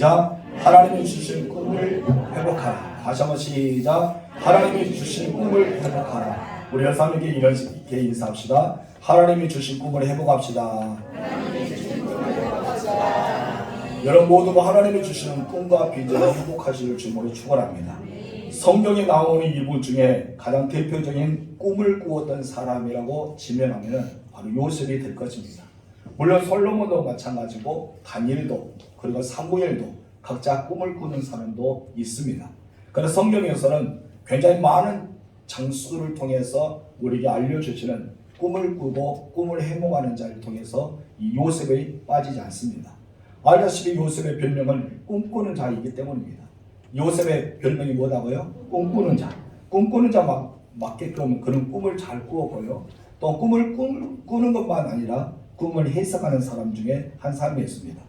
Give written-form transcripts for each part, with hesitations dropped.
시작. 하나님이 주신 꿈을 회복하라. 다시 한번 시작. 하나님이 주신 꿈을 회복하라. 우리 열사님께 이렇게 인사합시다. 하나님이 주신 꿈을 회복합시다. 여러분 모두가 하나님이 주시는 꿈과 비전을 회복하시길 주님으로 축원합니다. 성경에 나오는 이분 중에 가장 대표적인 꿈을 꾸었던 사람이라고 지명하면 바로 요셉이 될 것입니다. 물론 솔로몬도 마찬가지고 다니엘도 그리고 사무엘도 각자 꿈을 꾸는 사람도 있습니다. 그러나 성경에서는 굉장히 많은 장수를 통해서 우리에게 알려주시는 꿈을 꾸고 꿈을 해몽하는 자를 통해서 이 요셉이 빠지지 않습니다. 알다시피 요셉의 별명은 꿈꾸는 자이기 때문입니다. 요셉의 별명이 뭐라고요? 꿈꾸는 자. 꿈꾸는 자 맞게끔 그런 꿈을 잘 꾸었고요. 또 꿈을 꾸는 것만 아니라 꿈을 해석하는 사람 중에 한 사람이었습니다.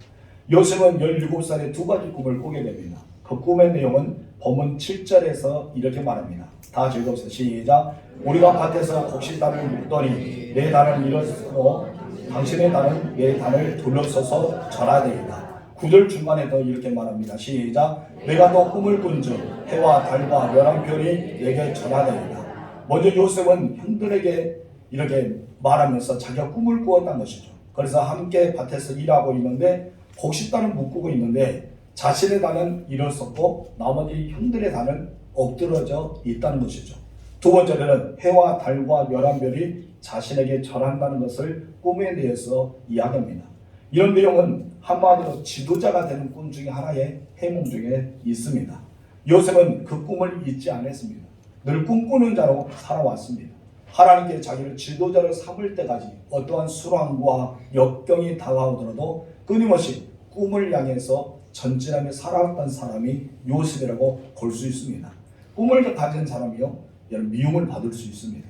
요셉은 17살에 두 가지 꿈을 꾸게 됩니다. 그 꿈의 내용은 본문 7절에서 이렇게 말합니다. 다 읽어보세요. 시작. 우리가 밭에서 곡식단을 묶더니 내 단을 일어서고 당신의 단은 내 단을 둘러서서 절하되이다. 9절 중간에도 이렇게 말합니다. 시작. 내가 또 꿈을 꾼즉 해와 달과 11별이 내게 절하되이다. 먼저 요셉은 형들에게 이렇게 말하면서 자기가 꿈을 꾸었다는 것이죠. 그래서 함께 밭에서 일하고 있는데 곡식단을 묶고 있는데 자신의 단은 일어섰고 나머지 형들의 단은 엎드러져 있다는 것이죠. 두 번째로는 해와 달과 11별이 자신에게 절한다는 것을 꿈에 대해서 이야기합니다. 이런 내용은 한마디로 지도자가 되는 꿈 중에 하나의 해몽 중에 있습니다. 요셉은 그 꿈을 잊지 않았습니다. 늘 꿈꾸는 자로 살아왔습니다. 하나님께 자기를 지도자로 삼을 때까지 어떠한 수랑과 역경이 다가오더라도 끊임없이 꿈을 향해서 전진하며 살아왔던 사람이 요셉이라고 볼 수 있습니다. 꿈을 가진 사람이요, 미움을 받을 수 있습니다.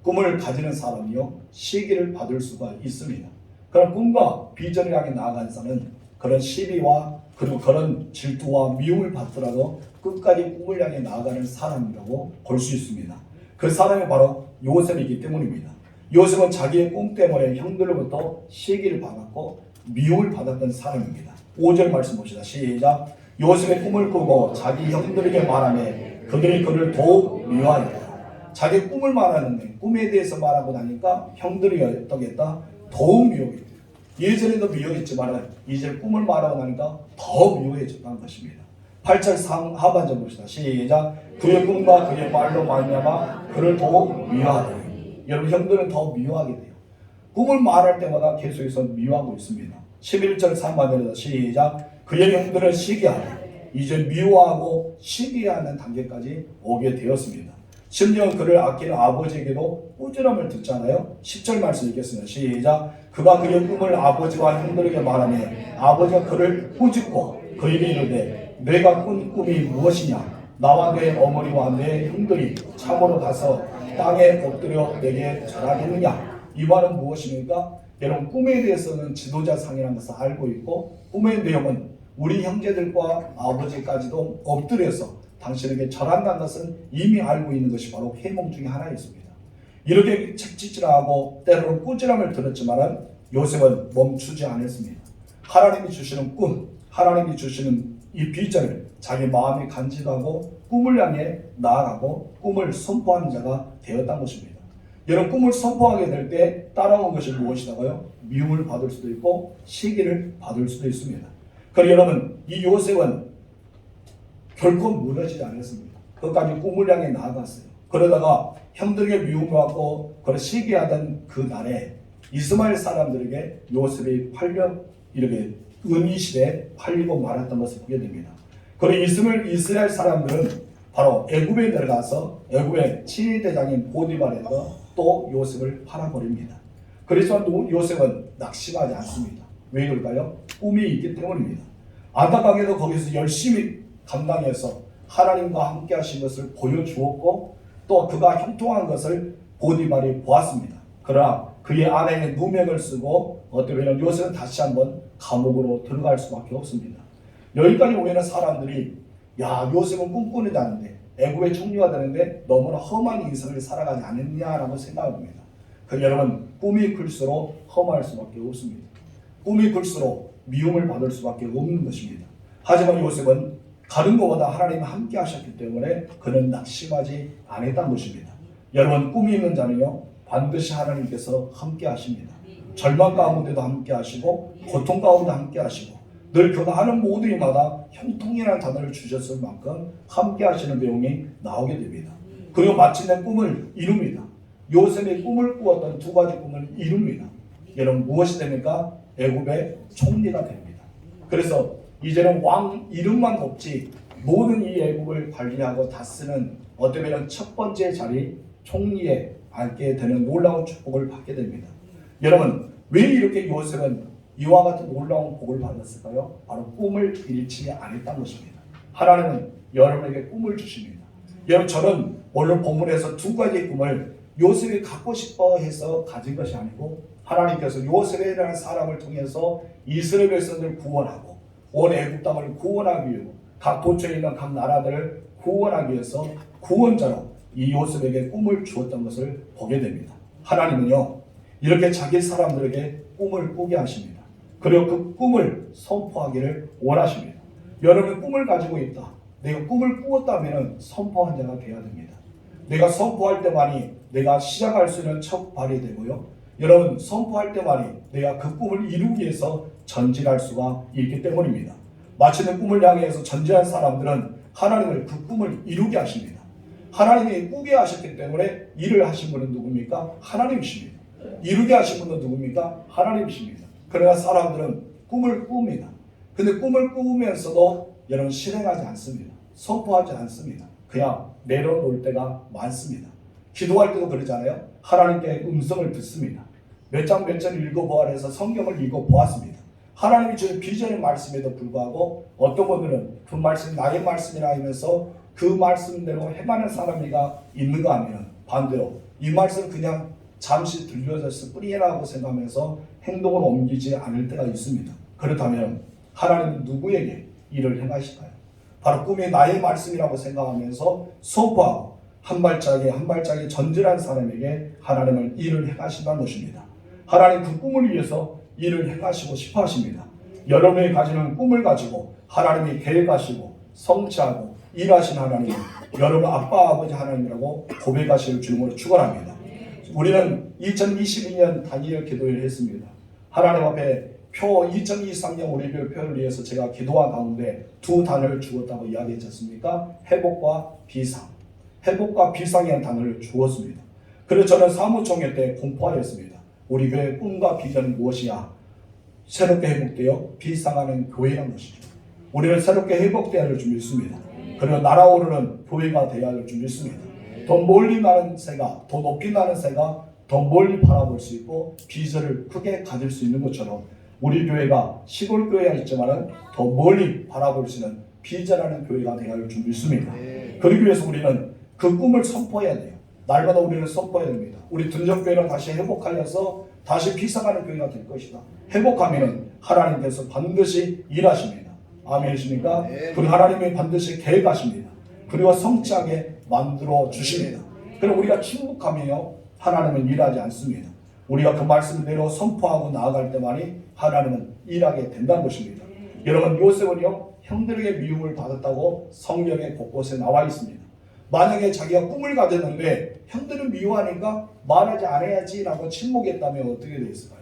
꿈을 가지는 사람이요, 시기를 받을 수가 있습니다. 그런 꿈과 비전을 향해 나아가는 사람은 그런 시비와 그리고 그런 질투와 미움을 받더라도 끝까지 꿈을 향해 나아가는 사람이라고 볼 수 있습니다. 그 사람이 바로 요셉이기 때문입니다. 요셉은 자기의 꿈 때문에 형들로부터 시기를 받았고 미움을 받았던 사람입니다. 5절 말씀 봅시다. 시작. 요셉의 꿈을 꾸고 자기 형들에게 말하며 그들이 그를 더욱 미워하였다. 자기 꿈을 말하는데 꿈에 대해서 말하고 나니까 형들이 어떻게 했다? 더욱 미워했다. 예전에도 미워했지만 이제 꿈을 말하고 나니까 더 미워해졌다는 것입니다. 8절 하반절 봅시다. 시작. 그의 꿈과 그의 말로 말미암아 그를 더욱 미워하더니. 여러분 형들은 더 미워하게 돼요. 꿈을 말할 때마다 계속해서 미워하고 있습니다. 11절 3반절에서 시작. 그의 형들을 시기하라. 이제 미워하고 시기하는 단계까지 오게 되었습니다. 심지어 그를 아끼는 아버지에게도 꾸지람을 듣잖아요. 10절 말씀 읽겠습니다. 시작. 그가 그의 꿈을 아버지와 형들에게 말하며 아버지가 그를 꾸짖고 그에게 이르되 내가 꾼 꿈이 무엇이냐? 나와 내 어머니와 내 형들이 참으로 가서 땅에 엎드려 내게 절하겠느냐? 이 말은 무엇입니까? 여러분 꿈에 대해서는 지도자상이라는 것을 알고 있고 꿈의 내용은 우리 형제들과 아버지까지도 엎드려서 당신에게 절한다는 것은 이미 알고 있는 것이 바로 해몽 중에 하나였습니다. 이렇게 책짓질하고 때로는 꾸지람을 들었지만 요셉은 멈추지 않았습니다. 하나님이 주시는 꿈, 하나님이 주시는 이 비전을 자기 마음에 간직하고 꿈을 향해 나아가고 꿈을 선포하는 자가 되었다는 것입니다. 여러분 꿈을 선포하게 될 때 따라온 것이 무엇이라고요? 미움을 받을 수도 있고 시기를 받을 수도 있습니다. 그리고 여러분 이 요셉은 결코 무너지지 않았습니다. 끝까지 꿈을 향해 나아갔어요. 그러다가 형들에게 미움을 받고 그런 시기하던 그 날에 이스마엘 사람들에게 요셉이 이렇게 은이실에 팔리고 말았던 것을 보게 됩니다. 그리고 이스라엘 사람들은 바로 애굽에 들어가서 애굽의 친위대장인 보디발에서 또 요셉을 팔아버립니다. 그래서 요셉은 낙심하지 않습니다. 왜 그럴까요? 꿈이 있기 때문입니다. 안타깝게도 거기서 열심히 감당해서 하나님과 함께 하신 것을 보여주었고 또 그가 형통한 것을 보디발이 보았습니다. 그러나 그의 아내의 누명을 쓰고 어떻게 보면 요셉은 다시 한번 감옥으로 들어갈 수밖에 없습니다. 여기까지 오면 사람들이 야 요셉은 꿈꾸는 자인데 애굽의 총리가 되는데 너무나 험한 인생을 살아가지 않았냐라고 생각합니다. 그 여러분 꿈이 클수록 험할 수밖에 없습니다. 꿈이 클수록 미움을 받을 수밖에 없는 것입니다. 하지만 요셉은 가는 것보다 하나님이 함께 하셨기 때문에 그는 낙심하지 않았다는 것입니다. 여러분, 꿈이 있는 자는요 반드시 하나님께서 함께 하십니다. 절망 가운데도 함께 하시고 고통 가운데 함께 하시고 늘 그가 하는 모든 일마다 형통이라는 단어를 주셨을 만큼 함께 하시는 내용이 나오게 됩니다. 그리고 마침내 꿈을 이룹니다. 요셉의 꿈을 꾸었던 두 가지 꿈을 이룹니다. 여러분, 무엇이 됩니까? 애굽의 총리가 됩니다. 그래서 이제는 왕 이름만 없지 모든 이 애굽을 관리하고 다스리는 어쩌면 첫 번째 자리 총리에 앉게 되는 놀라운 축복을 받게 됩니다. 여러분, 왜 이렇게 요셉은 이와 같은 놀라운 복을 받았을까요? 바로 꿈을 잃지 않았다는 것입니다. 하나님은 여러분에게 꿈을 주십니다. 여러분, 저는 오늘 본문에서 두 가지의 꿈을 요셉이 갖고 싶어 해서 가진 것이 아니고 하나님께서 요셉이라는 사람을 통해서 이스라엘 백성들을 구원하고 온 애굽 땅을 구원하기 위해 각 도처에 있는 각 나라들을 구원하기 위해서 구원자로 이 요셉에게 꿈을 주었던 것을 보게 됩니다. 하나님은요 이렇게 자기 사람들에게 꿈을 꾸게 하십니다. 그리고 그 꿈을 선포하기를 원하십니다. 여러분, 꿈을 가지고 있다. 내가 꿈을 꾸었다면 선포한 자가 되어야 됩니다. 내가 선포할 때만이 내가 시작할 수 있는 첫 발이 되고요. 여러분, 선포할 때만이 내가 그 꿈을 이루기 위해서 전진할 수가 있기 때문입니다. 마치는 꿈을 향해서 전진한 사람들은 하나님을 그 꿈을 이루게 하십니다. 하나님이 꾸게 하셨기 때문에 일을 하신 분은 누굽니까? 하나님이십니다. 이루게 하신 분은 누굽니까? 하나님이십니다. 그러나 사람들은 꿈을 꿉니다. 근데 꿈을 꾸면서도 여러분 실행하지 않습니다. 선포하지 않습니다. 그냥 내려놓을 때가 많습니다. 기도할 때도 그러잖아요. 하나님께 음성을 듣습니다. 몇 장 몇 절 읽어보아 해서 성경을 읽어보았습니다. 하나님이 주신 비전의 말씀에도 불구하고 어떤 분들은 그 말씀이 나의 말씀이라 하면서 그 말씀대로 행하는 사람이가 있는가 하면 반대로 이 말씀은 그냥 잠시 들려졌을 뿐이라고 생각하면서 행동을 옮기지 않을 때가 있습니다. 그렇다면 하나님은 누구에게 일을 행하실까요? 바로 꿈이 나의 말씀이라고 생각하면서 선포하고 한 발짝이 전진한 사람에게 하나님은 일을 행하신다는 것입니다. 하나님 그 꿈을 위해서 일을 행하시고 싶어 하십니다. 여러분이 가지는 꿈을 가지고 하나님이 계획하시고 성취하고 일하신 하나님은 여러분 아빠 아버지 하나님이라고 고백하실 주님으로 축원합니다. 우리는 2022년 단일 기도를 했습니다. 하나님 앞에 2023년 우리 교회 표를 위해서 제가 기도한 가운데 두 단어를 주었다고 이야기했지 않습니까? 회복과 비상. 회복과 비상이라는 단어를 주었습니다. 그래서 저는 사무총회 때 공포하였습니다. 우리 교회의 꿈과 비전은 무엇이냐? 새롭게 회복되어 비상하는 교회라는 것이죠. 우리는 새롭게 회복되어야 할 줄 믿습니다. 그리고 날아오르는 교회가 되어야 할 줄 믿습니다. 더 멀리 나는 새가, 더 높이 나는 새가 더 멀리 바라볼 수 있고 비전을 크게 가질 수 있는 것처럼 우리 교회가 시골 교회가 있지만 더 멀리 바라볼 수 있는 비전하는 교회가 되어야 할 줄 믿습니다. 그러기 위해서 우리는 그 꿈을 선포해야 돼요. 날마다 우리는 선포해야 됩니다. 우리 둔적교회는 다시 회복하여서 다시 비상하는 교회가 될 것이다. 회복하면 하나님께서 반드시 일하십니다. 아멘이십니까? 그리고 하나님이 반드시 계획하십니다. 그리고 성취하게 만들어 주십니다. 그럼 우리가 침묵하면요 하나님은 일하지 않습니다. 우리가 그 말씀대로 선포하고 나아갈 때만이 하나님은 일하게 된다는 것입니다. 여러분, 요셉은요 형들에게 미움을 받았다고 성경의 곳곳에 나와 있습니다. 만약에 자기가 꿈을 가졌는데 형들은 미워하니까 말하지 않아야지라고 침묵했다면 어떻게 되었을까요?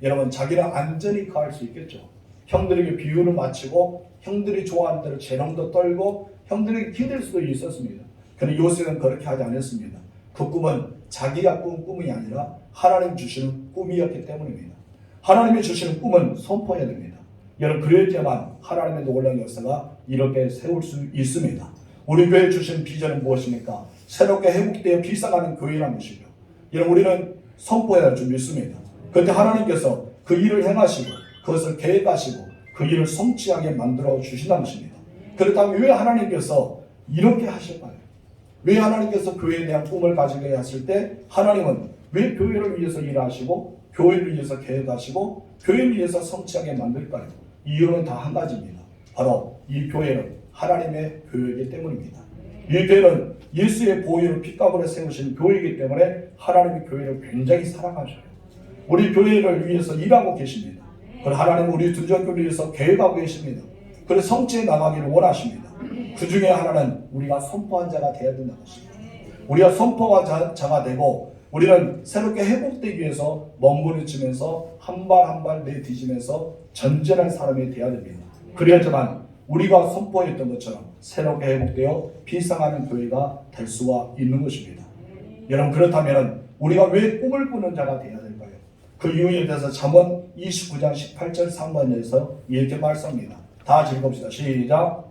여러분, 자기는 안전히 가할 수 있겠죠. 형들에게 비유를 마치고 형들이 좋아하는 대로 재롱도 떨고 형들에게 기댈 수도 있었습니다. 그런데 요셉은 그렇게 하지 않았습니다. 그 꿈은 자기가 꾼 꿈이 아니라 하나님 주시는 꿈이었기 때문입니다. 하나님이 주시는 꿈은 선포해야 됩니다. 여러분, 그래야지만 하나님의 놀라운 역사가 이렇게 세울 수 있습니다. 우리 교회에 주신 비전은 무엇입니까? 새롭게 회복되어 비상하는 교회라는 것이죠. 여러분, 우리는 선포해야 할 줄 믿습니다. 그런데 하나님께서 그 일을 행하시고 그것을 계획하시고 그 일을 성취하게 만들어 주신다는 것입니다. 그렇다면 왜 하나님께서 이렇게 하실까요? 왜 하나님께서 교회에 대한 꿈을 가지게 하실 때 하나님은 왜 교회를 위해서 일하시고 교회를 위해서 계획하시고 교회를 위해서 성취하게 만들까요? 이유는 다 한 가지입니다. 바로 이 교회는 하나님의 교회이기 때문입니다. 이 교회는 예수의 보혈로 핏값으로 세우신 교회이기 때문에 하나님의 교회를 굉장히 사랑하셔요. 우리 교회를 위해서 일하고 계십니다. 그리고 하나님은 우리 둔전교회를 위해서 계획하고 계십니다. 그래서 성취해 나가기를 원하십니다. 그 중에 하나는 우리가 선포한 자가 되어야 된다는 것입니다. 우리가 선포한 자가 되고 우리는 새롭게 회복되기 위해서 몸부림치면서 한 발 한 발 내디지면서 전진할 사람이 되어야 됩니다. 그래야지만 우리가 선포했던 것처럼 새롭게 회복되어 비상하는 교회가 될 수가 있는 것입니다. 여러분, 그렇다면 우리가 왜 꿈을 꾸는 자가 되어야 될까요? 그 이유에 대해서 잠언 29장 18절 상반에서 이렇게 말씀합니다. 다 같이 읽읍시다. 시작.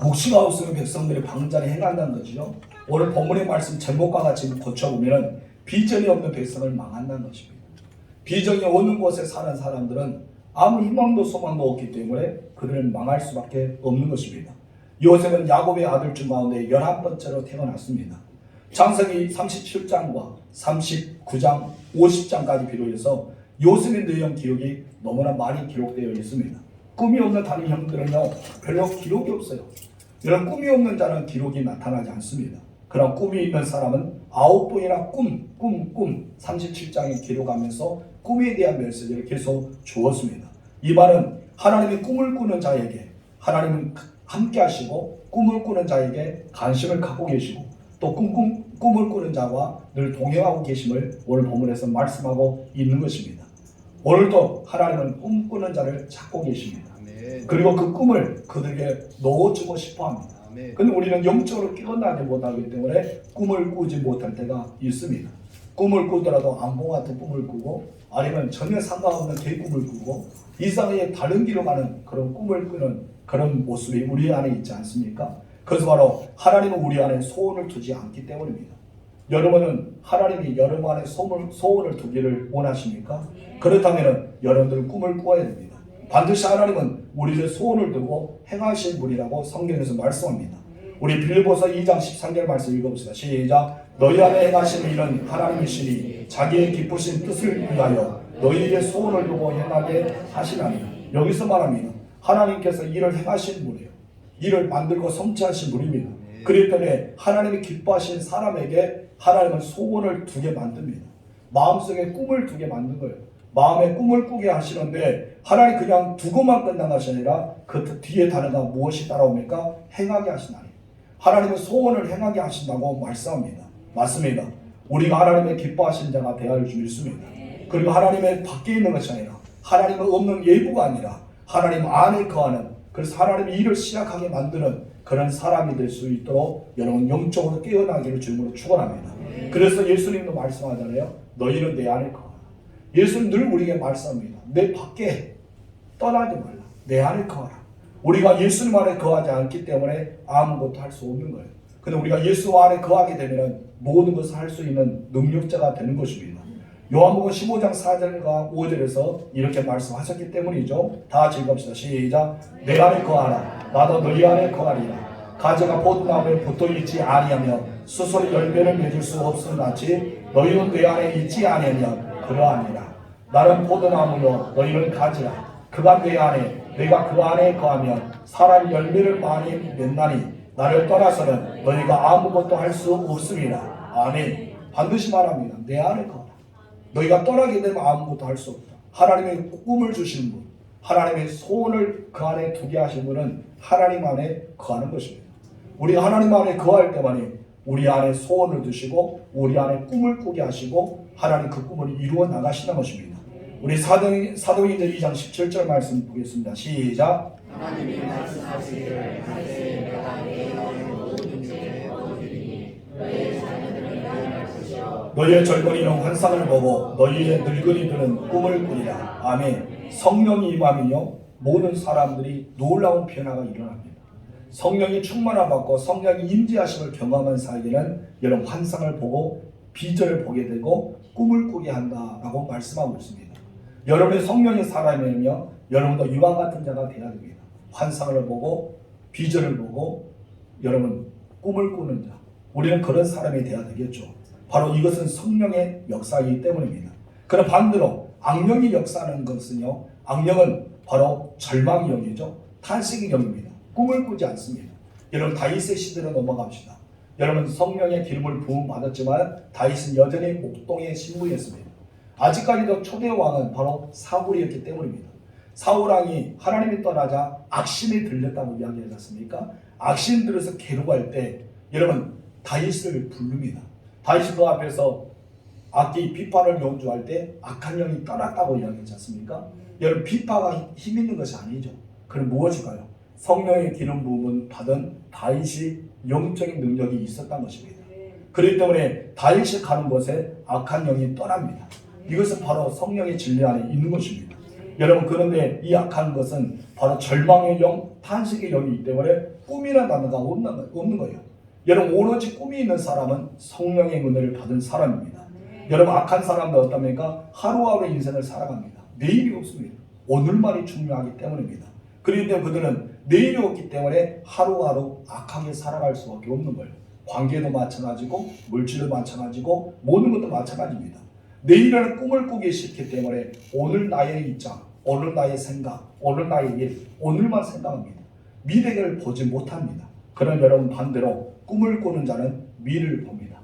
묵시가 없으면 백성들이 방자를 행한다는 것이죠. 오늘 본문의 말씀 제목과 같이 고쳐보면 비전이 없는 백성을 망한다는 것입니다. 비전이 없는 곳에 사는 사람들은 아무 희망도 소망도 없기 때문에 그들은 망할 수밖에 없는 것입니다. 요셉은 야곱의 아들 중 가운데 11번째로 태어났습니다. 창세기 37장과 39장, 50장까지 비롯해서 요셉의 내용 기록이 너무나 많이 기록되어 있습니다. 꿈이 없는 다른 형들은요, 별로 기록이 없어요. 이런 꿈이 없는 자는 기록이 나타나지 않습니다. 그런 꿈이 있는 사람은 9번이나 꿈 37장에 기록하면서 꿈에 대한 메시지를 계속 주었습니다. 이 말은 하나님이 꿈을 꾸는 자에게 하나님은 함께 하시고 꿈을 꾸는 자에게 관심을 갖고 계시고 또 꿈을 꾸는 자와 늘 동행하고 계심을 오늘 본문에서 말씀하고 있는 것입니다. 오늘도 하나님은 꿈꾸는 자를 찾고 계십니다. 그리고 그 꿈을 그들에게 넣어주고 싶어합니다. 그런데 우리는 영적으로 깨어나지 못하기 때문에 꿈을 꾸지 못할 때가 있습니다. 꿈을 꾸더라도 안보 같은 꿈을 꾸고 아니면 전혀 상관없는 개 꿈을 꾸고 이상의 다른 길로 가는 그런 꿈을 꾸는 그런 모습이 우리 안에 있지 않습니까? 그래서 바로 하나님은 우리 안에 소원을 두지 않기 때문입니다. 여러분은 하나님이 여러분 안에 소원을 두기를 원하십니까? 그렇다면 여러분들은 꿈을 꾸어야 됩니다. 반드시 하나님은 우리의 소원을 두고 행하실 분이라고 성경에서 말씀합니다. 우리 빌립보서 2장 13절 말씀 읽어봅시다. 시작. 너희 안에 행하시는 일은 하나님이시니 자기의 기쁘신 뜻을 위하여 너희에게 소원을 두고 행하게 하시나니. 여기서 말합니다. 하나님께서 일을 행하신 분이에요. 일을 만들고 성취하신 분입니다. 그렇기 때문에 하나님이 기뻐하신 사람에게 하나님은 소원을 두게 만듭니다. 마음속에 꿈을 두게 만든 거예요. 마음에 꿈을 꾸게 하시는데 하나님 그냥 두고만 끝난 것이 아니라 그 뒤에 단어가 무엇이 따라옵니까? 행하게 하시나니. 하나님은 소원을 행하게 하신다고 말씀합니다. 맞습니다. 우리가 하나님의 기뻐하신 자가 되어야 할 줄 믿습니다. 그리고 하나님의 밖에 있는 것이 아니라 하나님은 없는 예부가 아니라 하나님 안에 거하는, 그래서 하나님의 일을 시작하게 만드는 그런 사람이 될 수 있도록 여러분 영적으로 깨어나기를 주님으로 축원합니다. 그래서 예수님도 말씀하잖아요. 너희는 내 안에 거하라. 예수는 늘 우리에게 말씀합니다. 내 밖에 떠나지 말라. 내 안에 거하라. 우리가 예수님 안에 거하지 않기 때문에 아무것도 할 수 없는 거예요. 근데 우리가 예수 안에 거하게 되면 모든 것을 할 수 있는 능력자가 되는 것입니다. 요한복음 15장 4절과 5절에서 이렇게 말씀하셨기 때문이죠. 다 같이 읽읍시다. 시작. 내 안에 거하라. 나도 너희 안에 거하리라. 가지가 포도나무에 붙어있지 아니하며 스스로 열매를 맺을 수 없음같이 너희는 내 안에 있지 아니하면 그러하니라. 나는 포도나무요 너희는 가지라. 그가 내 안에 내가 그 안에 거하면 사람이 열매를 많이 맺나니 나를 떠나서는 너희가 아무것도 할 수 없음이라. 아멘. 반드시 말합니다. 내 안에 거하라. 너희가 떠나게 되면 아무것도 할 수 없다. 하나님의 꿈을 주시는 분, 하나님의 소원을 그 안에 두게 하신 분은 하나님 안에 거하는 것입니다. 우리가 하나님 안에 거할 때만이 우리 안에 소원을 두시고 우리 안에 꿈을 꾸게 하시고 하나님 그 꿈을 이루어 나가시는 것입니다. 우리 사도행전 2장 17절 말씀 보겠습니다. 시작. 하나님이 말씀하시기를 갈대에 내가 내 모든 문제에 얻어드리니 너희의 자녀들은 일어날 것이요 너희의 젊은이는 환상을 보고 너희의 늙은이들은 꿈을 꾸리라. 아멘. 성령이 임하면요 모든 사람들이 놀라운 변화가 일어납니다. 성령이 충만함 받고 성령이 임재하심을 경험한 사에게는 여러분 환상을 보고 비전을 보게 되고 꿈을 꾸게 한다라고 말씀하고 있습니다. 여러분의 성령의 사람이면요 여러분도 이와 같은 자가 되어야 됩니다. 환상을 보고 비전을 보고 여러분 꿈을 꾸는 자, 우리는 그런 사람이 되어야 되겠죠. 바로 이것은 성령의 역사이기 때문입니다. 그럼 반대로 악령이 역사하는 것은요 악령은 바로 절망의 영이죠. 탄식의 영입니다. 꿈을 꾸지 않습니다. 여러분 다윗의 시대로 넘어갑시다. 여러분 성령의 기름을 부음 받았지만 다윗은 여전히 목동에 신부였습니다. 아직까지도 초대 왕은 바로 사울이었기 때문입니다. 사울 왕이 하나님이 떠나자 악심이 들렸다고 이야기하지 않습니까? 악심 들어서 괴로워할 때 여러분 다윗을 부릅니다. 다윗이 그 앞에서 악기 비파를 연주할 때 악한 영이 떠났다고 이야기하지 않습니까? 여러분 비파가 힘 있는 것이 아니죠. 그럼 무엇일까요? 성령의 기름 부음을 받은 다윗이 영적인 능력이 있었던 것입니다. 그렇기 때문에 다윗이 가는 곳에 악한 영이 떠납니다. 이것은 바로 성령의 진리 안에 있는 것입니다. 여러분 그런데 이 악한 것은 바로 절망의 영, 탄식의 영이기 때문에 꿈이라는 단어가 없는 거예요. 여러분 오로지 꿈이 있는 사람은 성령의 은혜를 받은 사람입니다. 여러분 악한 사람들 어떻습니까? 하루하루 인생을 살아갑니다. 내일이 없습니다. 오늘만이 중요하기 때문입니다. 그렇기 때문에 그들은 내일이 없기 때문에 하루하루 악하게 살아갈 수밖에 없는 거예요. 관계도 마찬가지고 물질도 마찬가지고 모든 것도 마찬가지입니다. 내일은 꿈을 꾸기 싫기 때문에 오늘 나의 입장, 오늘 나의 생각, 오늘 나의 일, 오늘만 생각합니다. 미래를 보지 못합니다. 그런 여러분 반대로 꿈을 꾸는 자는 미래를 봅니다.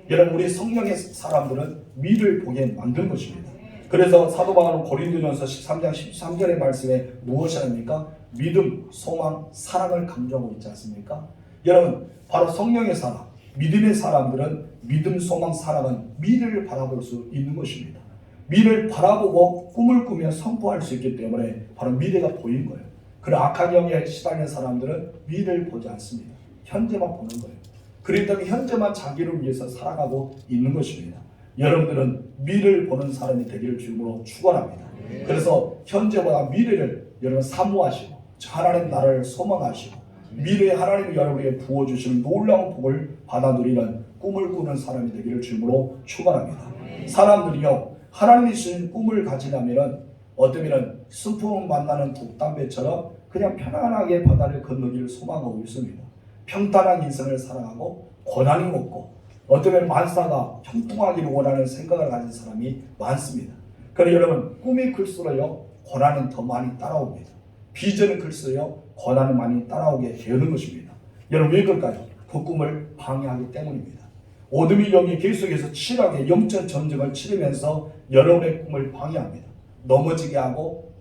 여러분 우리 성령의 사람들은 미래를 보게 만든 것입니다. 그래서 사도 바울은 고린도전서 13장 13절의 말씀에 무엇이 합니까? 믿음, 소망, 사랑을 강조하고 있지 않습니까? 여러분 바로 성령의 사람, 믿음의 사람들은 믿음, 소망, 사랑은 미래를 바라볼 수 있는 것입니다. 미래를 바라보고 꿈을 꾸며 선포할 수 있기 때문에 바로 미래가 보이는 거예요. 그런 악한 영에 시달린 사람들은 미래를 보지 않습니다. 현재만 보는 거예요. 그렇기 때문에 현재만 자기를 위해서 살아가고 있는 것입니다. 여러분들은 미래를 보는 사람이 되기를 주님으로 축원합니다. 그래서 현재보다 미래를 여러분 사모하시고 하나님 나라를 소망하시고 미래에 하나님이 여러분에게 부어주시는 놀라운 복을 받아 누리는 꿈을 꾸는 사람이 되기를 주님으로 축원합니다. 사람들이요 하나님이 주신 꿈을 가지려면 어쩌면 순풍 만나는 독담배처럼 그냥 편안하게 바다를 건너기를 소망하고 있습니다. 평탄한 인생을 살아가고 고난이 없고 어쩌면 만사가 형통하기를 원하는 생각을 가진 사람이 많습니다. 그러나 여러분 꿈이 클수록요 고난은 더 많이 따라옵니다. 비전은 클수록요 고난은 많이 따라오게 되는 것입니다. 여러분 왜 그럴까요? 그 꿈을 방해하기 때문입니다. 어둠의 영이 계속해서 치열하게 영적 전쟁을 치르면서 여러분의 꿈을 방해합니다. 넘어지게 하고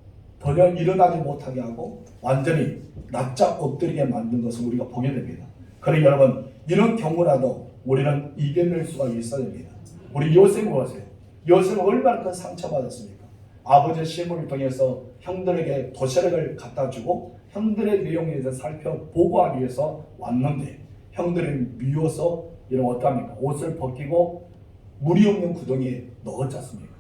전혀 일어나지 못하게 하고 완전히 납작 엎드리게 만든 것을 우리가 보게 됩니다. 그러니 여러분 이런 경우라도 우리는 이겨낼 수가 있어야 됩니다. 우리 요셉을 보세요. 요셉은 얼마나 큰 상처받았습니까? 아버지의 시험을 통해서 형들에게 도시락을 갖다 주고 형들의 내용에 대해서 살펴보고하기 위해서 왔는데 형들이 미워서 이런 어떡합니까? 옷을 벗기고 물이 없는 구덩이에 넣었지 않습니까?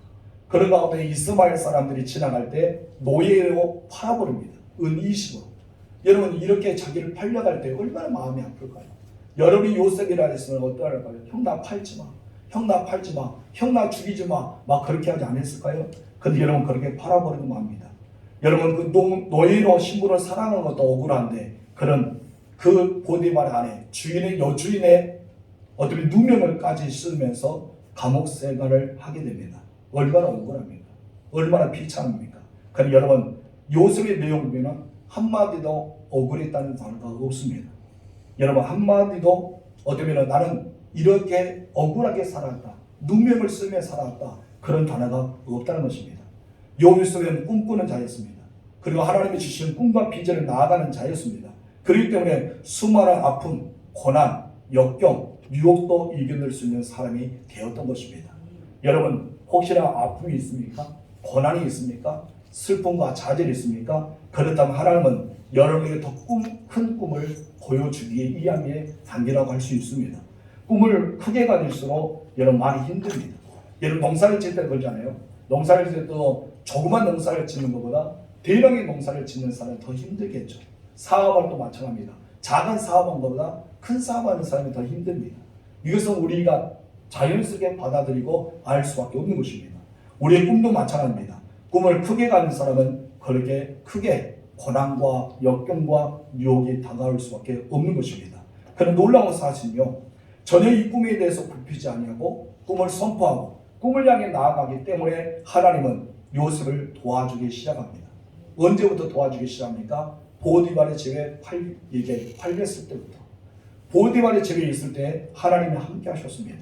그런 가운데 이스마엘 사람들이 지나갈 때 노예로 팔아버립니다. 은 20으로. 여러분 이렇게 자기를 팔려갈 때 얼마나 마음이 아플까요? 여러분이 요셉이라 했으면 어떡할까요? 형 나 팔지 마. 형 나 팔지 마. 형 나 죽이지 마. 막 그렇게 하지 않았을까요? 근데 여러분 그렇게 팔아버리고 맙니다. 여러분 그 노예로 신부를 사랑하는 것도 억울한데 그런 그 보디발 안에 주인의 여주인의 어떤 누명을까지 쓰면서 감옥 생활을 하게 됩니다. 얼마나 억울합니까? 얼마나 비참합니까? 그럼 여러분 요셉의 내용 보면 한마디도 억울했다는 단어가 없습니다. 여러분 한마디도 어쩌면 나는 이렇게 억울하게 살았다. 누명을 쓰며 살았다. 그런 단어가 없다는 것입니다. 요셉은 꿈꾸는 자였습니다. 그리고 하나님이 주신 꿈과 비전을 나아가는 자였습니다. 그렇기 때문에 수많은 아픔, 고난, 역경, 유혹도 이겨낼 수 있는 사람이 되었던 것입니다. 여러분 혹시나 아픔이 있습니까? 고난이 있습니까? 슬픔과 좌절이 있습니까? 그렇다면 하나님은 여러분에게 더 큰 꿈을 보여주기 위함의 단계라고 할 수 있습니다. 꿈을 크게 가질수록 여러분 많이 힘듭니다. 여러분 농사를 짓을 때 그러잖아요. 농사를 짓을 때도 조그만 농사를 짓는 것보다 대량의 농사를 짓는 사람은 더 힘들겠죠. 사업할 도 마찬가지입니다. 작은 사업한 것보다 큰 사업하는 사람이 더 힘듭니다. 이것은 우리가 자연스럽게 받아들이고 알 수밖에 없는 것입니다. 우리의 꿈도 마찬가지입니다. 꿈을 크게 가는 사람은 그렇게 크게 고난과 역경과 유혹이 다가올 수밖에 없는 것입니다. 그런 놀라운 사실은요. 전혀 이 꿈에 대해서 굽히지 아니하고 꿈을 선포하고 꿈을 향해 나아가기 때문에 하나님은 요셉을 도와주기 시작합니다. 언제부터 도와주기 시작합니까? 보디발의 집에 팔렸을 때부터. 보디발의 집에 있을 때 하나님이 함께 하셨습니다.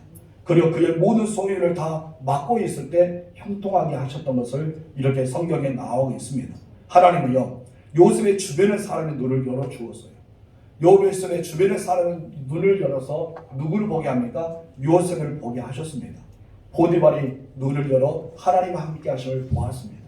그리고 그의 모든 소유를 다 맡고 있을 때 형통하게 하셨던 것을 이렇게 성경에 나오고 있습니다. 하나님은요, 요셉의 주변의 사람의 눈을 열어 주었어요. 요셉의 주변의 사람의 눈을 열어서 누구를 보게 합니까? 요셉을 보게 하셨습니다. 보디발이 눈을 열어 하나님과 함께 하심을 보았습니다.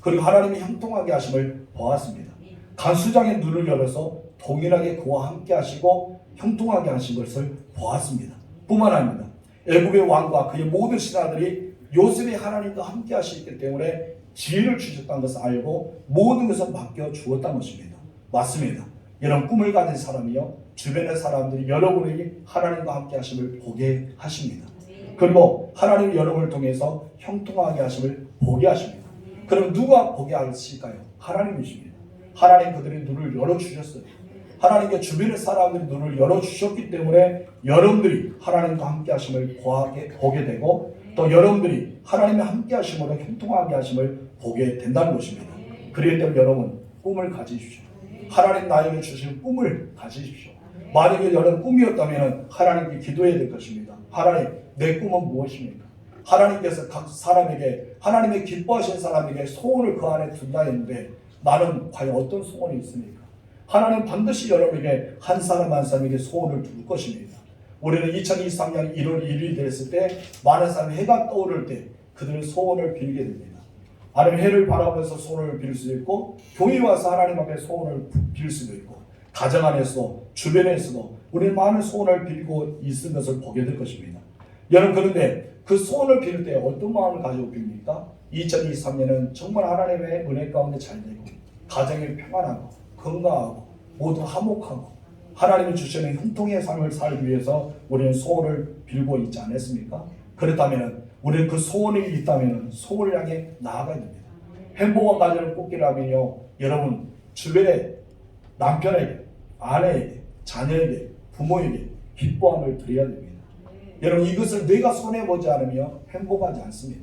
그리고 하나님이 형통하게 하심을 보았습니다. 간수장의 눈을 열어서 동일하게 그와 함께 하시고 형통하게 하신 것을 보았습니다. 뿐만 아닙니다. 애굽의 왕과 그의 모든 신하들이 요셉이 하나님과 함께 하시기 때문에 지혜를 주셨다는 것을 알고 모든 것을 맡겨 주었다는 것입니다. 맞습니다. 이런 꿈을 가진 사람이요, 주변의 사람들이 여러분에게 하나님과 함께 하심을 보게 하십니다. 그리고 하나님이 여러분을 통해서 형통하게 하심을 보게 하십니다. 그럼 누가 보게 하실까요? 하나님이십니다. 하나님 그들의 눈을 열어주셨어요. 하나님께 주변의 사람들이 눈을 열어주셨기 때문에 여러분들이 하나님과 함께 하심을 보게 되고, 또 여러분들이 하나님의 함께 하심으로 형통하게 하심을 보게 된다는 것입니다. 그렇기 때문에 여러분, 꿈을 가지십시오. 하나님 나에게 주신 꿈을 가지십시오. 만약에 여러분 꿈이었다면 하나님께 기도해야 될 것입니다. 하나님, 내 꿈은 무엇입니까? 하나님께서 각 사람에게, 하나님의 기뻐하신 사람에게 소원을 그 안에 둔다 했는데 나는 과연 어떤 소원이 있습니까? 하나님 반드시 여러분에게 한 사람 한 사람에게 소원을 둘 것입니다. 우리는 2023년 1월 1일이 됐을 때 많은 사람이 해가 떠오를 때 그들의 소원을 빌게 됩니다. 아니면 해를 바라보면서 소원을 빌 수도 있고, 교회 와서 하나님 앞에 소원을 빌 수도 있고, 가정 안에서 주변에서도 우리는 많은 소원을 빌고 있는 것을 보게 될 것입니다. 여러분, 그런데 그 소원을 빌 때 어떤 마음을 가지고 빕니까? 2023년은 정말 하나님의 은혜 가운데 잘 되고, 가정이 평안하고 건강하고 모두 화목하고 하나님이 주시는 형통의 삶을 살기 위해서 우리는 소원을 빌고 있지 않았습니까? 그렇다면 우리는 그 소원이 있다면 소원을 향해 나아가야 됩니다. 행복한 가정을 꾸기려면요, 여러분 주변에 남편에게, 아내에게, 자녀에게, 부모에게 기뻐함을 드려야 됩니다. 여러분, 이것을 내가 손해보지 않으면 행복하지 않습니다.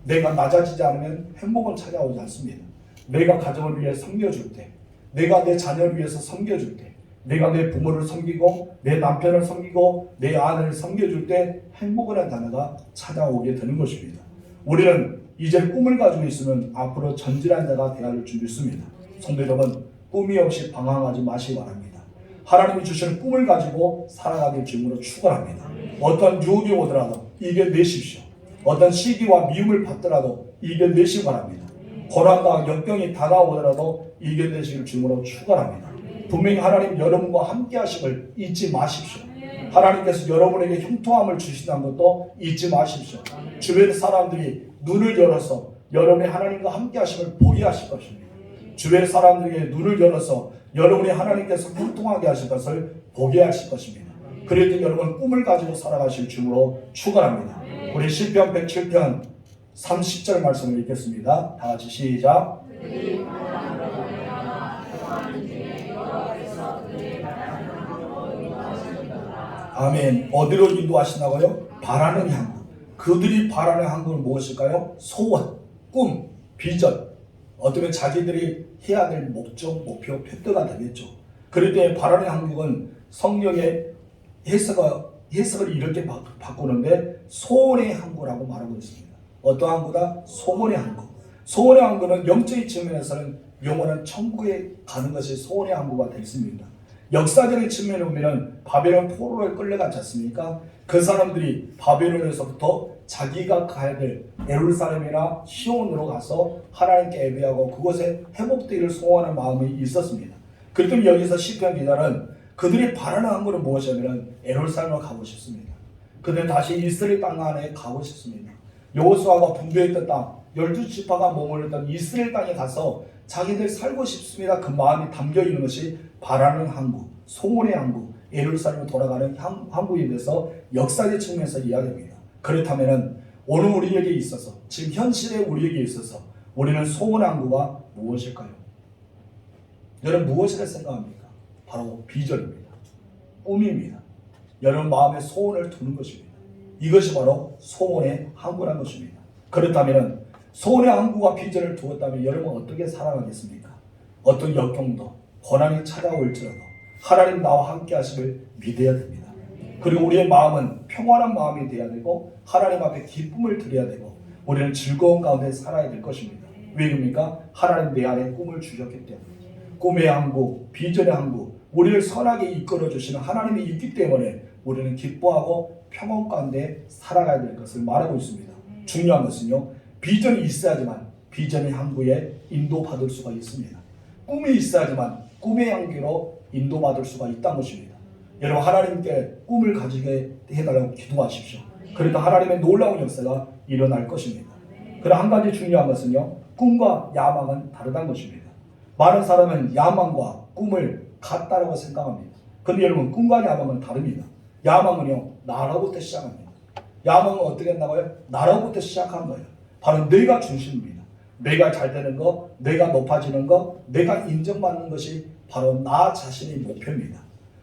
내가 낮아지지 않으면 행복은 찾아오지 않습니다. 내가 가정을 위해 섬겨줄 때, 내가 내 자녀를 위해서 섬겨줄 때, 내가 내 부모를 섬기고 내 남편을 섬기고 내 아내를 섬겨줄 때 행복이라는 단어가 찾아오게 되는 것입니다. 우리는 이제 꿈을 가지고 있으면 앞으로 전진한 자가 되어야 할 줄 믿습니다. 성도 여러분, 꿈이 없이 방황하지 마시기 바랍니다. 하나님이 주시는 꿈을 가지고 살아가길 주님으로 축원합니다. 어떤 유혹이 오더라도 이겨내십시오. 어떤 시기와 미움을 받더라도 이겨내시기 바랍니다. 고난과 역경이 다가오더라도 이겨내시길 주님으로 축원합니다. 분명히 하나님 여러분과 함께 하심을 잊지 마십시오. 하나님께서 여러분에게 형통함을 주신다는 것도 잊지 마십시오. 주변 사람들이 눈을 열어서 여러분이 하나님과 함께 하심을 보게 하실 것입니다. 주변 사람들에게 눈을 열어서 여러분이 하나님께서 형통하게 하실 것을 보게 하실 것입니다. 그럴 때 여러분 꿈을 가지고 살아가실 주님으로 축원합니다. 우리 시편 107편 30절 말씀을 읽겠습니다. 다 같이 시작. 아멘. 어디로 인도하신다고요? 바라는 향구. 그들이 바라는 향구는 무엇일까요? 소원, 꿈, 비전. 어쩌면 자기들이 해야 될 목적, 목표, 표대가 되겠죠. 그럴 때 바라는 향구는 성경의 해석을 이렇게 바꾸는데 소원의 향구라고 말하고 있습니다. 어떠한 향구다? 소원의 향구. 소원의 향구는 영적인 측면에서는 영원한 천국에 가는 것이 소원의 향구가 되겠습니다. 역사적인 측면에 보면 바벨론 포로에 끌려갔지 않습니까? 그 사람들이 바벨론에서부터 자기가 가야 될 예루살렘이나 시온으로 가서 하나님께 예배하고 그곳에 회복되기를 소원하는 마음이 있었습니다. 그랬더니 여기서 시편 기자는 그들이 바라는 한국은 무엇이냐면 예루살렘으로 가고 싶습니다. 그들은 다시 이스라엘 땅 안에 가고 싶습니다. 여호수아가 분배했던 땅, 12지파가 머물렀던 이스라엘 땅에 가서 자기들 살고 싶습니다. 그 마음이 담겨 있는 것이 바라는 항구, 소원의 항구, 예루살렘으로 돌아가는 항구에 대해서 역사적 측면에서 이야기합니다. 그렇다면 오늘 우리에게 있어서, 지금 현실의 우리에게 있어서 우리는 소원 항구가 무엇일까요? 여러분 무엇이라 생각합니까? 바로 비전입니다. 꿈입니다. 여러분 마음에 소원을 두는 것입니다. 이것이 바로 소원의 항구라는 것입니다. 그렇다면 소원의 항구와 비전을 두었다면 여러분 어떻게 살아가겠습니까? 어떤 역경도 고난이 찾아올지라도 하나님 나와 함께 하심을 믿어야 됩니다. 그리고 우리의 마음은 평안한 마음이 되어야 되고 하나님 앞에 기쁨을 드려야 되고 우리는 즐거운 가운데 살아야 될 것입니다. 왜 그럽니까? 하나님 내 안에 꿈을 주셨기 때문에. 꿈의 항구, 비전의 항구, 우리를 선하게 이끌어 주시는 하나님이 있기 때문에 우리는 기뻐하고 평온 가운데 살아가야 될 것을 말하고 있습니다. 중요한 것은요, 비전이 있어야지만 비전의 항구에 인도받을 수가 있습니다. 꿈이 있어야지만 꿈의 향기로 인도받을 수가 있다는 것입니다. 여러분, 하나님께 꿈을 가지게 해달라고 기도하십시오. 그러니까 하나님의 놀라운 역사가 일어날 것입니다. 그러나 한 가지 중요한 것은요, 꿈과 야망은 다르다는 것입니다. 많은 사람은 야망과 꿈을 같다라고 생각합니다. 그런데 여러분, 꿈과 야망은 다릅니다. 야망은요, 나로부터 시작합니다. 야망은 어떻게 한다고요? 나로부터 시작한 거예요. 바로 내가 중심입니다. 내가 잘 되는 거, 내가 높아지는 거, 내가 인정받는 것이 바로 나 자신의 목표입니다.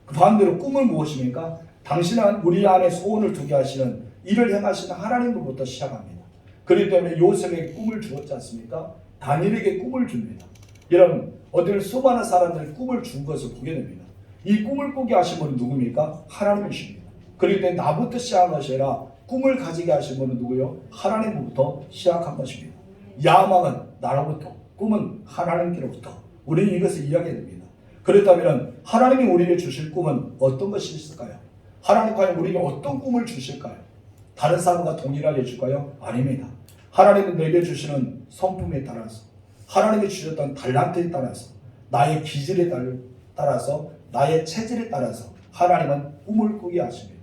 그 반대로 꿈은 무엇입니까? 당신은 우리 안에 소원을 두게 하시는 이를 행하시는 하나님으로부터 시작합니다. 그렇기 때문에 요셉에게 꿈을 주었지 않습니까? 다니엘에게 꿈을 줍니다. 여러분, 어디는 수많은 사람들이 꿈을 준 것을 보게 됩니다. 이 꿈을 꾸게 하신 분은 누굽니까? 하나님이십니다. 그렇기 때문에 나부터 시작한 것이 아니라 꿈을 가지게 하신 분은 누구요? 하나님으로부터 시작한 것입니다. 야망은 나로부터, 꿈은 하나님께로부터. 우리는 이것을 이야기해야 됩니다. 그렇다면 하나님이 우리에게 주실 꿈은 어떤 것이 있을까요? 하나님 과연 우리에게 어떤 꿈을 주실까요? 다른 사람과 동일하게 줄까요? 아닙니다. 하나님은 내게 주시는 성품에 따라서, 하나님이 주셨던 달란트에 따라서, 나의 기질에 따라서, 나의 체질에 따라서 하나님은 꿈을 꾸게 하십니다.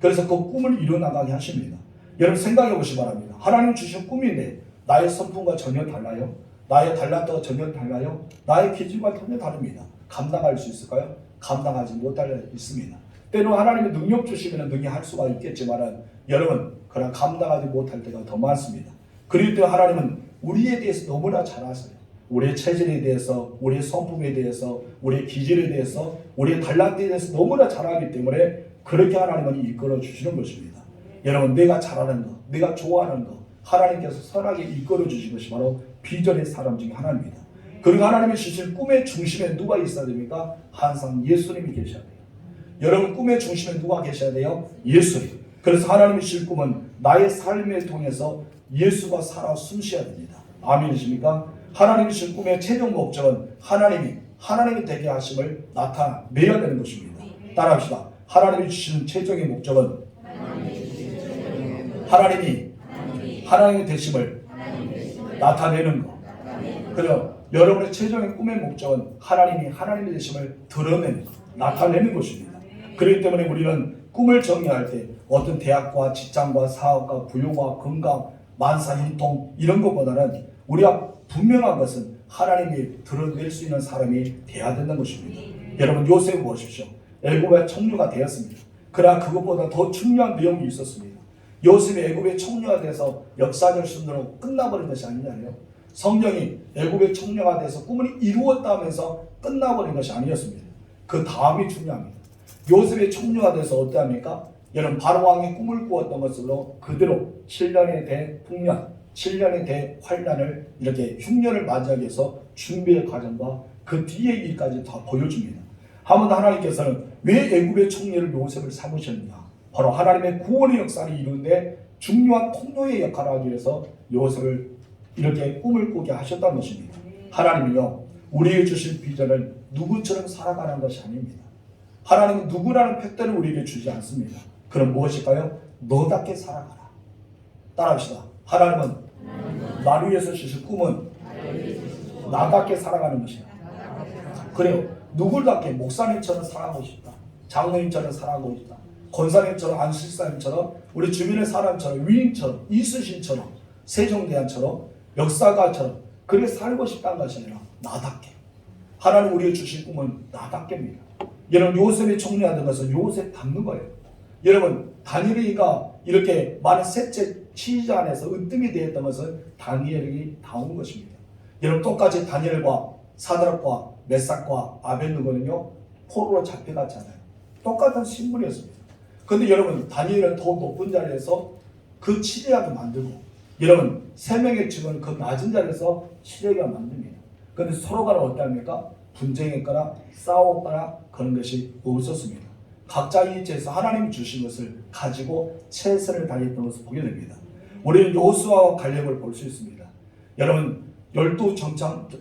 그래서 그 꿈을 이루어나가게 하십니다. 여러분, 생각해 보시기 바랍니다. 하나님 주신 꿈인데 나의 성품과 전혀 달라요? 나의 달란트가 전혀 달라요? 나의 기질과 전혀 다릅니다. 감당할 수 있을까요? 감당하지 못할 있습니다. 때로 하나님의 능력 주시면 능히 할 수가 있겠지만 여러분, 그러나 감당하지 못할 때가 더 많습니다. 그럴 때 하나님은 우리에 대해서 너무나 잘 아세요. 우리의 체질에 대해서, 우리의 성품에 대해서, 우리의 기질에 대해서, 우리의 달란트에 대해서 너무나 잘 알기 때문에 그렇게 하나님은 이끌어 주시는 것입니다. 여러분, 내가 잘하는 것, 내가 좋아하는 것, 하나님께서 선하게 이끌어 주신 것이 바로 비전의 사람 중에 하나입니다. 그리고 하나님이 주신 꿈의 중심에 누가 있어야 됩니까? 항상 예수님이 계셔야 돼요. 여러분, 꿈의 중심에 누가 계셔야 돼요? 예수님. 그래서 하나님이 주신 꿈은 나의 삶을 통해서 예수가 살아 숨쉬어야 됩니다. 아멘이십니까? 하나님이 주신 꿈의 최종 목적은 하나님이 되게 하심을 나타내야 되는 것입니다. 따라합시다. 하나님이 주시는 최종의 목적은 하나님이 되심을 나타내는 것. 그래요. 여러분의 최종의 꿈의 목적은 하나님이 되심을 드러내는 것, 나타내는 것입니다. 그렇기 때문에 우리는 꿈을 정의할 때 어떤 대학과 직장과 사업과 부유와 건강, 만사 형통 이런 것보다는 우리가 분명한 것은 하나님이 드러낼 수 있는 사람이 되어야 된다는 것입니다. 여러분, 요셉을 보십시오. 애굽의 총리가 되었습니다. 그러나 그것보다 더 중요한 내용이 있었습니다. 요셉이 애굽의 총리가 돼서 역사적 순으로 끝나버린 것이 아니냐요. 성경이 애굽의 총리가 돼서 꿈을 이루었다면서 끝나버린 것이 아니었습니다. 그 다음이 중요합니다. 요셉의 총리가 돼서 어떠합니까? 여러분, 바로왕이 꿈을 꾸었던 것으로 그대로 7년의 대풍년, 7년의 대환란을 이렇게 흉년을 맞이하기 위해서 준비의 과정과 그 뒤의 일까지 다 보여줍니다. 한번 하나님께서는 왜 애굽의 총리를 요셉을 삼으셨느냐? 바로 하나님의 구원의 역사를 이루는데 중요한 통로의 역할을 하기 위해서 요셉을 이렇게 꿈을 꾸게 하셨다는 것입니다. 하나님은요, 우리에게 주신 비전을 누구처럼 살아가는 것이 아닙니다. 하나님은 누구라는 팩트를 우리에게 주지 않습니다. 그럼 무엇일까요? 너답게 살아가라. 따라합시다. 하나님은 나를 위해서 주신 꿈은 나답게 살아가는 것이다. 그래요. 누굴답게 목사님처럼 살아가고 싶다. 장로님처럼 살아가고 싶다. 권사님처럼, 안실사님처럼, 우리 주변의 사람처럼, 위인처럼, 이수신처럼, 세종대왕처럼, 역사가처럼 그렇게 살고 싶다는 것이 아니라 나답게. 하나님 우리에게 주신 꿈은 나답게입니다. 여러분, 요셉의 총리가 된 것은 요셉 닮는 거예요. 여러분, 다니엘이가 이렇게 많은 셋째 치즈 안에서 으뜸이 되었던 것은 다니엘이 다운 것입니다. 여러분, 똑같이 다니엘과 사드락과 메삭과 아벳느고는요 포로로 잡혀갔잖아요. 똑같은 신분이었습니다. 그런데 여러분, 다니엘은 더 높은 자리에서 그 치리하게 만들고, 여러분, 세 명의 직원은 그 낮은 자리에서 치리하게 만듭니다. 그런데 서로가 어떠합니까? 분쟁했거나 싸웠거나 그런 것이 없었습니다. 각자의 위치에서 하나님이 주신 것을 가지고 최선을 다했던 것을 보게 됩니다. 우리는 여호수아와 갈렙을 볼 수 있습니다. 여러분 12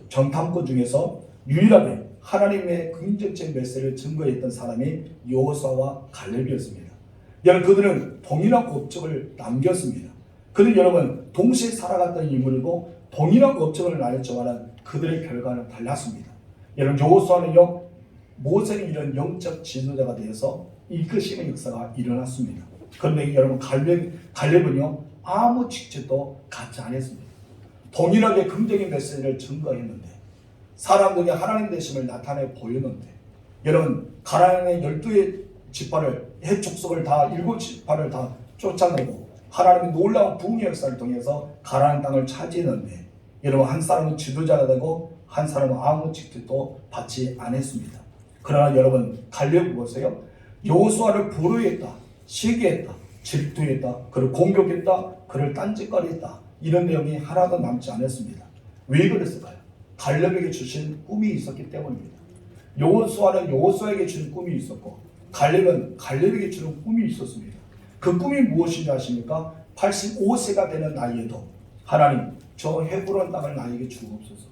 정탐꾼 중에서 유일하게 하나님의 긍정적인 메시지를 증거했던 사람이 여호수아와 갈렙이었습니다. 여러분 그들은 동일한 업적을 남겼습니다. 그는 여러분 동시에 살아갔던 인물이고 동일한 업적을 나눴지만 그들의 결과는 달랐습니다. 여러분 여호수아는요 모세는 이런 영적 지도자가 되어서 이끄시는 역사가 일어났습니다. 그런데 여러분 갈렙은요 아무 직책도 갖지 않았습니다. 동일하게 긍정의 메시지를 증거했는데 사람들이 하나님 되심을 나타내 보였는데 여러분 가나안의 12의 지파를 해 족속을 다 7지파를 다 쫓아내고 하나님의 놀라운 부흥의 역사를 통해서 가나안 땅을 차지했는데 여러분 한 사람은 지도자가 되고 한 사람은 아무 직책도 받지 않았습니다. 그러나 여러분 갈렙을 보세요. 여호수아를 불허했다, 시기했다, 질투했다, 그를 공격했다, 그를 딴짓거리했다 이런 내용이 하나도 남지 않았습니다. 왜 그랬을까요? 갈렙에게 주신 꿈이 있었기 때문입니다. 여호수아는 여호수아에게 주신 꿈이 있었고 갈렙은 갈렙에게 주는 꿈이 있었습니다. 그 꿈이 무엇인지 아십니까? 85세가 되는 나이에도 하나님 저 헤브론 땅을 나에게 주옵소서.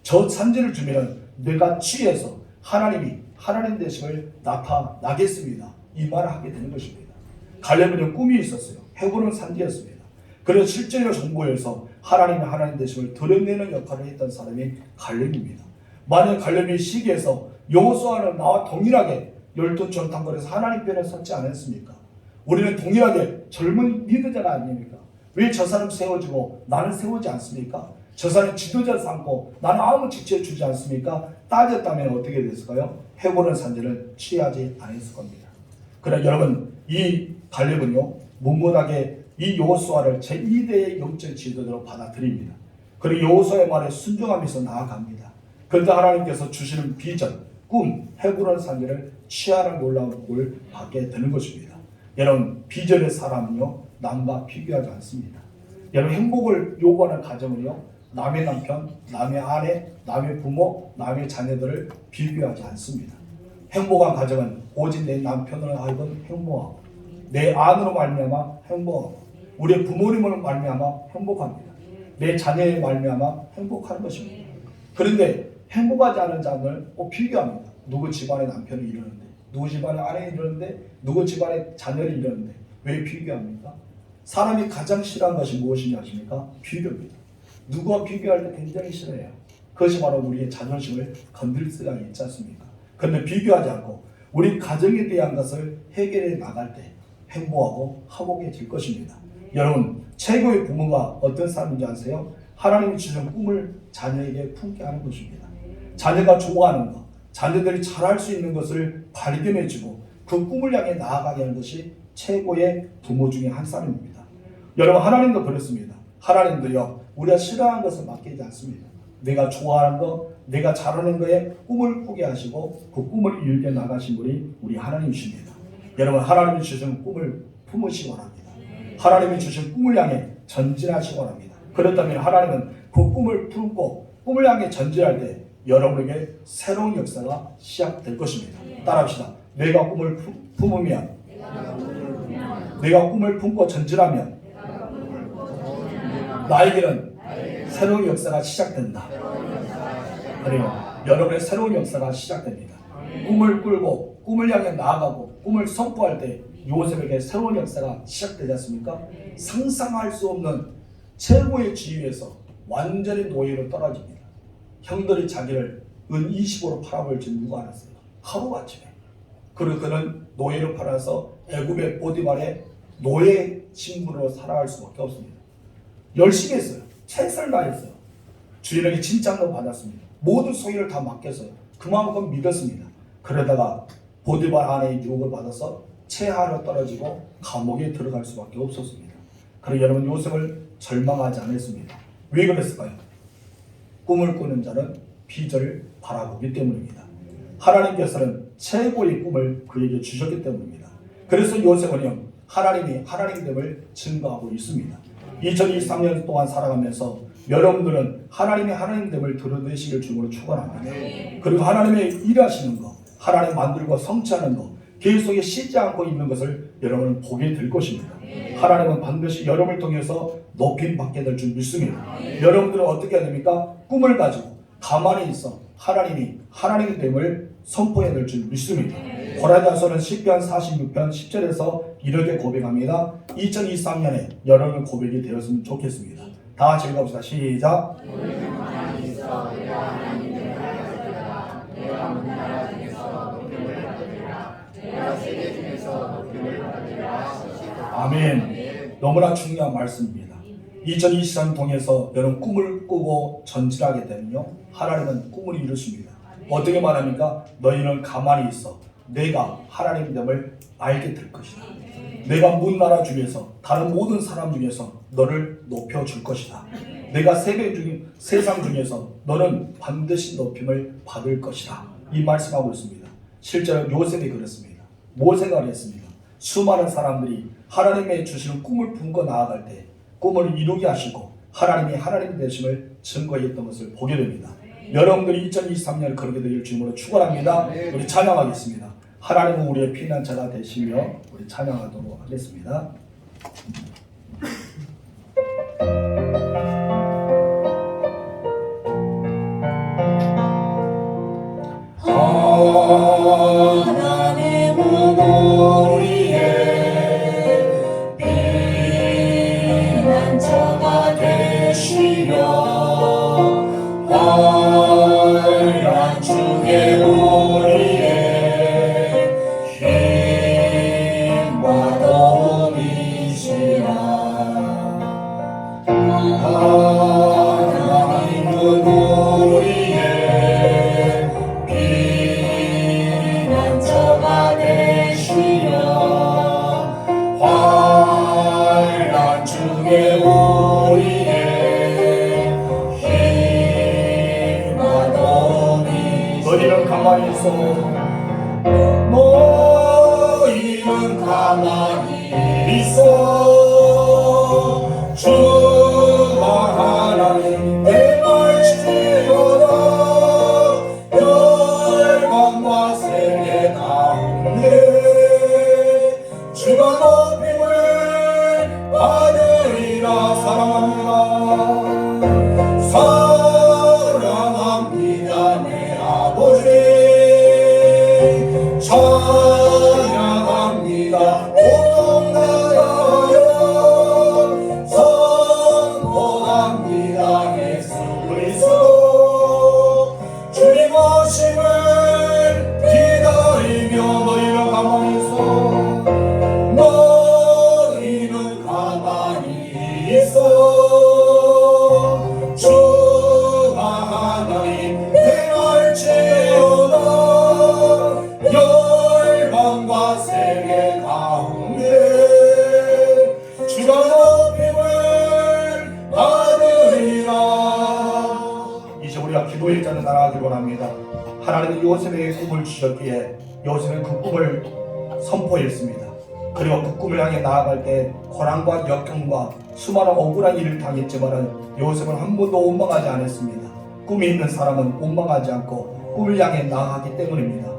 저 산지를 주면 내가 취해서 하나님이 하나님 되심을 나타나겠습니다. 이 말을 하게 되는 것입니다. 갈렙은 꿈이 있었어요. 헤브론 산지였습니다. 그래서 실제로 정보에서 하나님이 하나님 되심을 드러내는 역할을 했던 사람이 갈렙입니다. 만약 갈렙이 시기에서 여호수아는 나와 동일하게 12 정탐꾼에서 하나님 편에 섰지 않았습니까? 우리는 동일하게 젊은 리더자가 아닙니까? 왜 저 사람 세워지고 나는 세우지 않습니까? 저 사람 지도자 삼고 나는 아무 직책 주지 않습니까? 따졌다면 어떻게 됐을까요? 헤브론 산지를 취하지 않았을 겁니다. 그러나 여러분 이 갈렙은요 묵묵하게 이 여호수아를 제2대의 영적 지도자로 받아들입니다. 그리고 여호수아의 말에 순종하면서 나아갑니다. 그런데 하나님께서 주시는 비전, 꿈, 헤브론 산지를 취하는 놀라운 복을 받게 되는 것입니다. 여러분 비전의 사람은요 남과 비교하지 않습니다. 여러분 행복을 요구하는 가정은요 남의 남편, 남의 아내, 남의 부모, 남의 자녀들을 비교하지 않습니다. 행복한 가정은 오직 내 남편으로 하여금 행복하고 내 아내로 말미암아 행복하고 우리의 부모님으로 말미암아 행복합니다. 내 자녀의 말미암아 행복한 것입니다. 그런데 행복하지 않은 자들 비교합니다. 누구 집안의 남편이 이러는데 누구 집안의 아내가 이러는데 누구 집안의 자녀를 이러는데 왜 비교합니까? 사람이 가장 싫어하는 것이 무엇인지 아십니까? 비교입니다. 누구와 비교할 때 굉장히 싫어해요. 그것이 바로 우리의 자존심을 건들 수가 있지 않습니까? 그런데 비교하지 않고 우리 가정에 대한 것을 해결해 나갈 때 행복하고 화목해질 것입니다. 여러분 최고의 부모가 어떤 사람인지 아세요? 하나님이 주신 꿈을 자녀에게 품게 하는 것입니다. 자녀가 좋아하는 것, 자녀들이 잘할 수 있는 것을 발견해주고 그 꿈을 향해 나아가게 하는 것이 최고의 부모 중에 한 사람입니다. 여러분 하나님도 그렇습니다. 하나님도요 우리가 싫어하는 것을 맡기지 않습니다. 내가 좋아하는 것, 내가 잘하는 거에 꿈을 꾸게 하시고 그 꿈을 이루게 나가신 분이 우리 하나님이십니다. 여러분 하나님이 주신 꿈을 품으시기 바랍니다. 하나님이 주신 꿈을 향해 전진하시기 바랍니다. 그렇다면 하나님은 그 꿈을 품고 꿈을 향해 전진할 때 여러분에게 새로운 역사가 시작될 것입니다. 따라합시다. 내가 꿈을 품으면 내가 꿈을 품고 전진하면 나에게는 새로운 역사가 시작된다. 그래요. 여러분의 새로운 역사가 시작됩니다. 꿈을 꿀고 꿈을 향해 나아가고 꿈을 선포할 때 요셉에게 새로운 역사가 시작되지 않습니까? 상상할 수 없는 최고의 지위에서 완전히 노예로 떨어집니다. 형들이 자기를 은 20으로 팔아버릴 줄 누가 알았어요? 하루아침에. 그리고 그는 노예로 팔아서 애굽의 보디발의 노예 신분으로 살아갈 수밖에 없습니다. 열심히 했어요. 최선을 다했어요. 주인에게 칭찬도 받았습니다. 모든 소유를 다 맡겼어요. 그만큼 믿었습니다. 그러다가 보디발 안에 유혹을 받아서 채하로 떨어지고 감옥에 들어갈 수밖에 없었습니다. 그리고 여러분 요셉을 절망하지 않았습니다. 왜 그랬을까요? 꿈을 꾸는 자는 비전을 바라보기 때문입니다. 하나님께서는 최고의 꿈을 그에게 주셨기 때문입니다. 그래서 요셉은요 하나님이 하나님됨을 증거하고 있습니다. 2023년 동안 살아가면서 여러분들은 하나님의 하나님됨을 드러내시길 주님으로 축원합니다. 그리고 하나님의 일하시는 것, 하나님 만들고 성취하는 것, 계속에 쉬지 않고 있는 것을 여러분은 보게 될 것입니다. 하나님은 반드시 여러분을 통해서 높임 받게 될 줄 믿습니다. 여러분들은 어떻게 해야 됩니까? 꿈을 가지고 가만히 있어 하나님의 됨을 선포해야 될 줄 믿습니다. 고라자서는 시편 46편 10절에서 이렇게 고백합니다. 2023년에 여러분 고백이 되었으면 좋겠습니다. 다 같이 읽어봅시다. 시작. 우리는 가만히 있어 내가 하나님을 알아들으라. 내가 문 나라 중에서 높임을 받으리라. 내가 세계 중에서 높임을 받으리라. 아멘. 너무나 중요한 말씀입니다. 2023년 통해서 여러분 꿈을 꾸고 전진하게 되면요, 하나님은 꿈을 이루십니다. 어떻게 말합니까? 너희는 가만히 있어 내가 하나님됨을 알게 될 것이다. 내가 문 나라 중에서 다른 모든 사람 중에서 너를 높여줄 것이다. 내가 세상 중에서 너는 반드시 높임을 받을 것이다. 이 말씀하고 있습니다. 실제로 요셉이 그랬습니다. 모세가 그랬습니다. 수많은 사람들이 하나님의 주시는 꿈을 품고 나아갈 때 꿈을 이루게 하시고 하나님이 하나님 되심을 증거했던 것을 보게 됩니다. 여러분들이 2023년을 그렇게 되길 주님으로 축원합니다. 우리 찬양하겠습니다. 하나님은 우리의 피난처가 되시며 우리 찬양하도록 하겠습니다. 하나님은 우리의 피난처가 되시며 환난 중에 우리의 힘과 도움이시라. 하나님은 우리의 피난처가 되시며 환난 중에 우리의 힘과 도움이시라. 너희는 가만히 있어 너희는 가만히 있어 주와 하나님 행할지어다. 열방과 세계 가운데 주가 높임을 받으리라. 사랑합니다 내 아버지. 찬양합니다 온 나라여. 선포합니다 예수 그리스도. 주님 오심을 기다리며 너희는 가만히 있어. 너희는 가만히 있어 주와 하나님 행할지어다. 열방과 세계 가운데 주가 높임을 받으리라. 이제 우리가 기도의 자는 나아가길 원합니다. 하나님은 요셉에게 꿈을 주셨기에 요셉은 그 꿈을 선포했습니다. 그리고 그 꿈을 향해 나아갈 때 고난과 역경과 수많은 억울한 일을 당했지만 요셉은 한 번도 원망하지 않았습니다. 꿈이 있는 사람은 원망하지 않고 꿈을 향해 나아가기 때문입니다.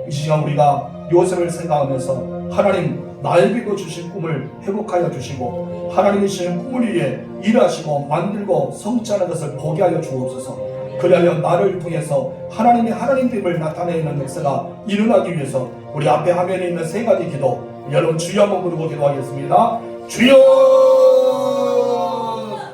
이 시간 우리가 요셉을 생각하면서 하나님 나에게도 주신 꿈을 회복하여 주시고 하나님이 주신 꿈을 위해 일하시고 만들고 성취하는 것을 보게 하여 주옵소서. 그리하여 나를 통해서 하나님의 하나님됨을 나타내는 역사가 일어나기 위해서 우리 앞에 화면에 있는 세 가지 기도 여러분 주여 한번 부르고 기도하겠습니다. 주여